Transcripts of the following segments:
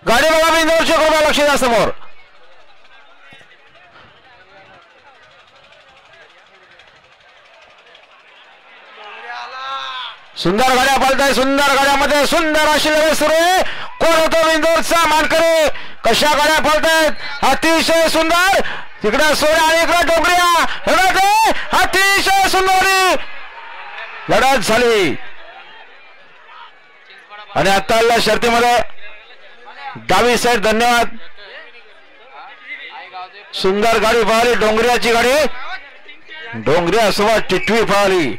गाडी बघा बिंदूवरची कृपया लक्ष द्या समोर. सुंदर गाड्या पळताय, सुंदर गाड्यामध्ये सुंदर अशी लढत सुरू आहे. कोण होतो बिंदूरचा मानकरी, कशा गाड्या पळतायत अतिशय सुंदर. तिकडे सोऱ्या आणि इकडे डोंगरिया लढत आहे, अतिशय सुंदर लढत झाली. आणि आता शर्तीमध्ये डावी साईड धन्यवाद. सुंदर गाडी पळाली, डोंगरियाची गाडी, डोंगरिया सोबत टिटवी पळाली.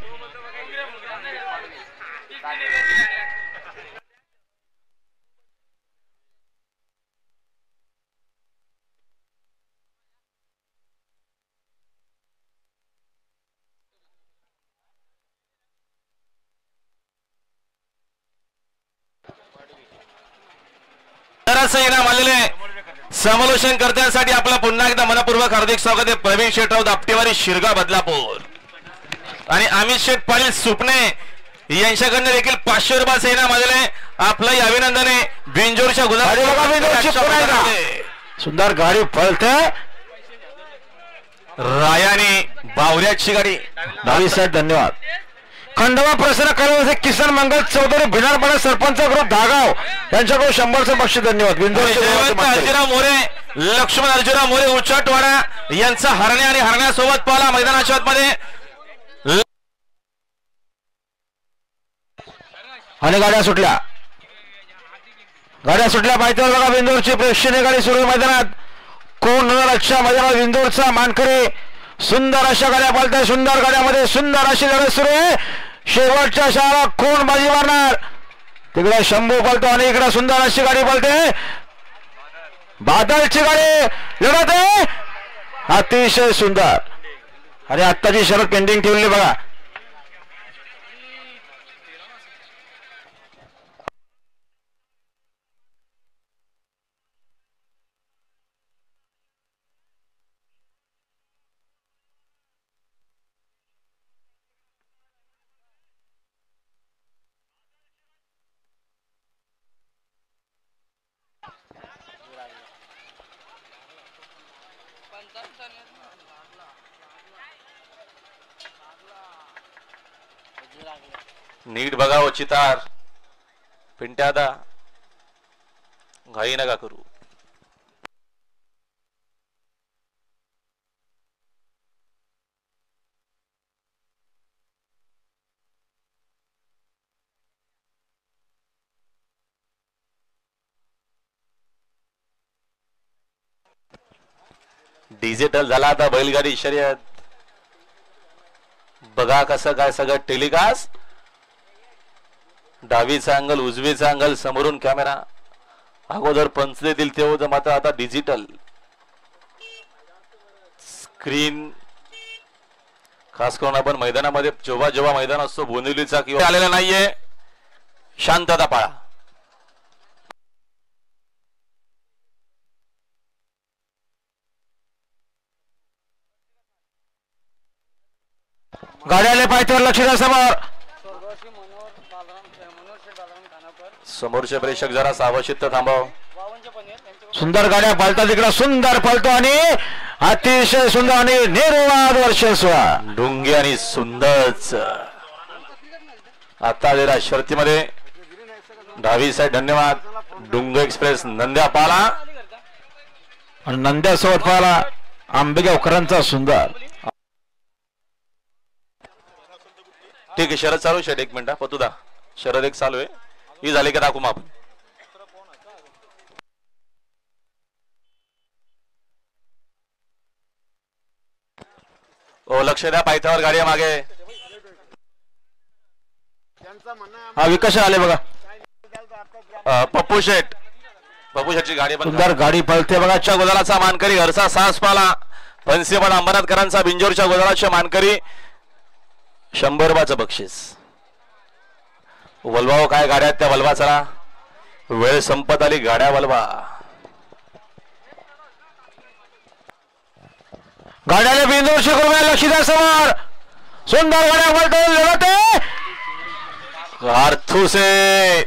इनाम आलेले समालोचन करण्यासाठी आपला पुन्हा एकदा मनपूर्वक हार्दिक स्वागत आहे. प्रवीण शेटराव दापटेवारी शिरगाव बदलापूर आणि अमित शेठ पाटील सुपणे यांच्याकडनं देखील 500 रुपयाचे इनाम आलेले. आपलंही अभिनंदन आहे. बिंजोरच्या सुंदर गाडी पळते, रायाने बावऱ्याची गाडी डावी साईड धन्यवाद. खंडोबा प्रसन्न करायचे किसन मंगल चौधरी भिनारपाडा सरपंच ग्रुप धागाव यांच्याकडून 100चं बक्षीस धन्यवाद. अर्जुनराव मोरे, लक्ष्मण अर्जुनराव मोरे उच्चाटवाडा यांचा हरण्या आणि हरण्यासोबत पाला मैदानाच्या आतमध्ये. आणि गाड्या सुटल्या, गाड्या सुटल्या पाहिजे बघा. बिंदूरची प्रेक्षणीय गाडी सुरू मैदानात. कोण लक्ष्या मैदानात बिंदूरचा मानकरी. सुंदर अशा गाड्या पळताय, सुंदर गाड्यामध्ये सुंदर अशी लढत सुरू आहे. शेवटच्या शाळा कोण बाजी मारणार. तिकडे शंभू पळतो आणि इकडे सुंदर अशी गाडी पळते, बादलची गाडी लढत आहे, अतिशय सुंदर. आणि आत्ताची शरद पेंडिंग ठेवली बघा. नीट बघाव चितार पिंट्यादा, घाई नका करू. डिजिटल झाला आता बैलगाडी शर्यत. बघा कसं काय सगळं टेलिकास्ट. डावीचा अँगल, उजवीचा अँगल, समोरून कॅमेरा. अगोदर पंच देतील ते होतं, मात्र आता डिजिटल स्क्रीन. खास करून आपण मैदानामध्ये जेव्हा जेव्हा मैदान असतो बोनिवलीचा किंवा आलेला नाहीये, शांतता पाळा. गाड्याले पायथ्यावर लक्ष द्या. समोर समोरचे प्रेक्षक जरा सावशित थांबव. सुंदर गाड्या पळतात, तिकडे सुंदर पळतो आणि अतिशय सुंदर आणि निर्वाद वर्चस्व. डोंगे आणि सुंदरच आता जरा शर्तीमध्ये डावी साईड धन्यवाद. डुंग एक्सप्रेस नंद्या पाला आणि नंद्यासोबत पाला आंबेगावकरांचा सुंदर. ठीक आहे, शरद चालू शेट. 1 मिनिट पतुदा, शरद एक चालू आहे. ही झाली का दाखवू आपण. ओ लक्ष द्या, पायथ्यावर गाडी मागे. हा विकास आले बघा. पप्पू शेट, पप्पू शेटची गाडी पण सुंदर गाडी पळते बघा. च्या गोदालाचा मानकरी घरचा सास पाला. पंसेबळ अंबरनाथकरांचा बिंजोरच्या गोदालाच्या मानकरी 100 रुपयाचं बक्षीस. वलवाव काय गाड्या त्या वलवा. चला वेळ संपत आली, गाड्या वलवा. गाड्याला बिंदूरशी कृपया लक्ष द्या. समोर सुंदर गाड्या पळतो, लढत आहे. आर्थू से